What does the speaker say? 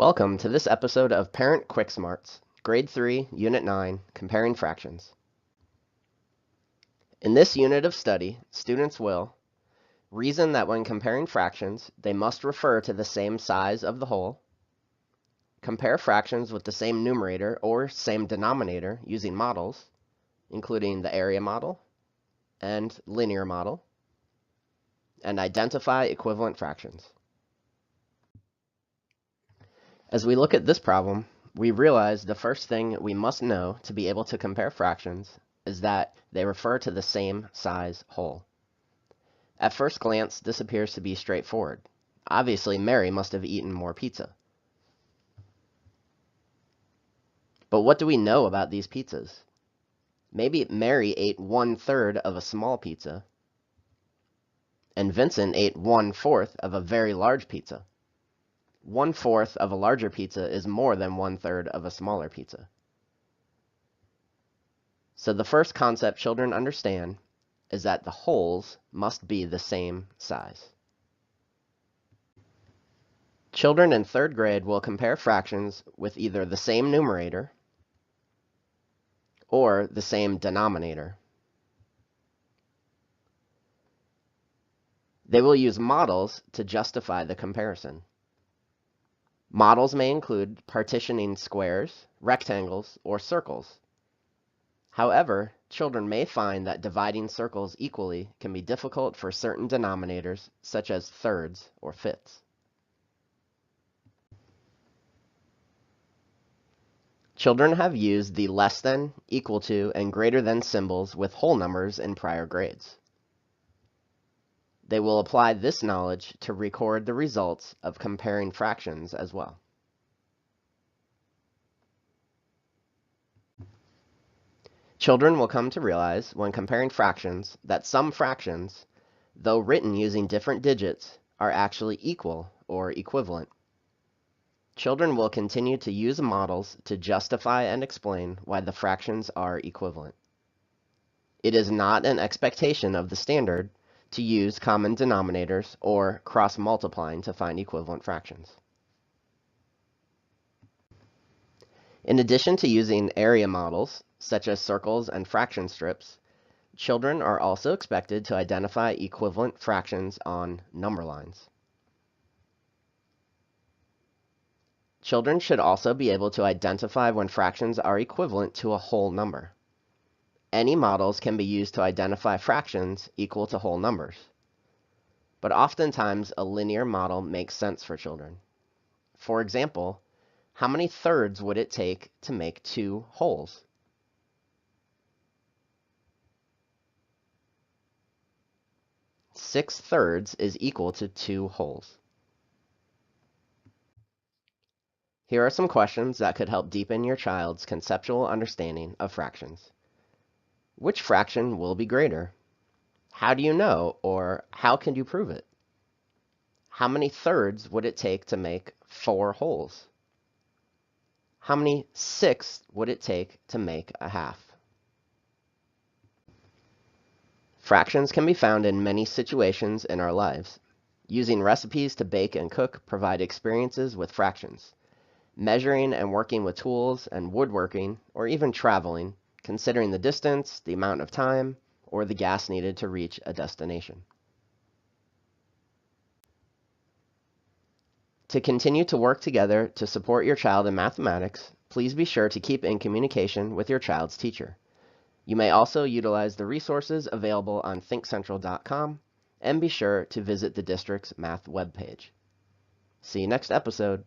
Welcome to this episode of Parent Quick Smarts, Grade 3, Unit 9, Comparing Fractions. In this unit of study, students will reason that when comparing fractions, they must refer to the same size of the whole, compare fractions with the same numerator or same denominator using models, including the area model and linear model, and identify equivalent fractions. As we look at this problem, we realize the first thing we must know to be able to compare fractions is that they refer to the same size whole. At first glance, this appears to be straightforward. Obviously, Mary must have eaten more pizza. But what do we know about these pizzas? Maybe Mary ate 1/3 of a small pizza, and Vincent ate 1/4 of a very large pizza. 1/4 of a larger pizza is more than 1/3 of a smaller pizza. So the first concept children understand is that the wholes must be the same size. Children in 3rd grade will compare fractions with either the same numerator or the same denominator. They will use models to justify the comparison. Models may include partitioning squares, rectangles, or circles. However, children may find that dividing circles equally can be difficult for certain denominators, such as thirds or fifths. Children have used the less than, equal to, and greater than symbols with whole numbers in prior grades. They will apply this knowledge to record the results of comparing fractions as well. Children will come to realize when comparing fractions that some fractions, though written using different digits, are actually equal or equivalent. Children will continue to use models to justify and explain why the fractions are equivalent. It is not an expectation of the standard to use common denominators or cross-multiplying to find equivalent fractions. In addition to using area models, such as circles and fraction strips, children are also expected to identify equivalent fractions on number lines. Children should also be able to identify when fractions are equivalent to a whole number. Any models can be used to identify fractions equal to whole numbers. But oftentimes, a linear model makes sense for children. For example, how many thirds would it take to make 2 wholes? Six thirds is equal to 2 wholes. Here are some questions that could help deepen your child's conceptual understanding of fractions. Which fraction will be greater? How do you know, or how can you prove it? How many thirds would it take to make 4 wholes? How many sixths would it take to make a half? Fractions can be found in many situations in our lives. Using recipes to bake and cook provide experiences with fractions. Measuring and working with tools and woodworking, or even traveling, considering the distance, the amount of time, or the gas needed to reach a destination. To continue to work together to support your child in mathematics, please be sure to keep in communication with your child's teacher. You may also utilize the resources available on thinkcentral.com and be sure to visit the district's math webpage. See you next episode.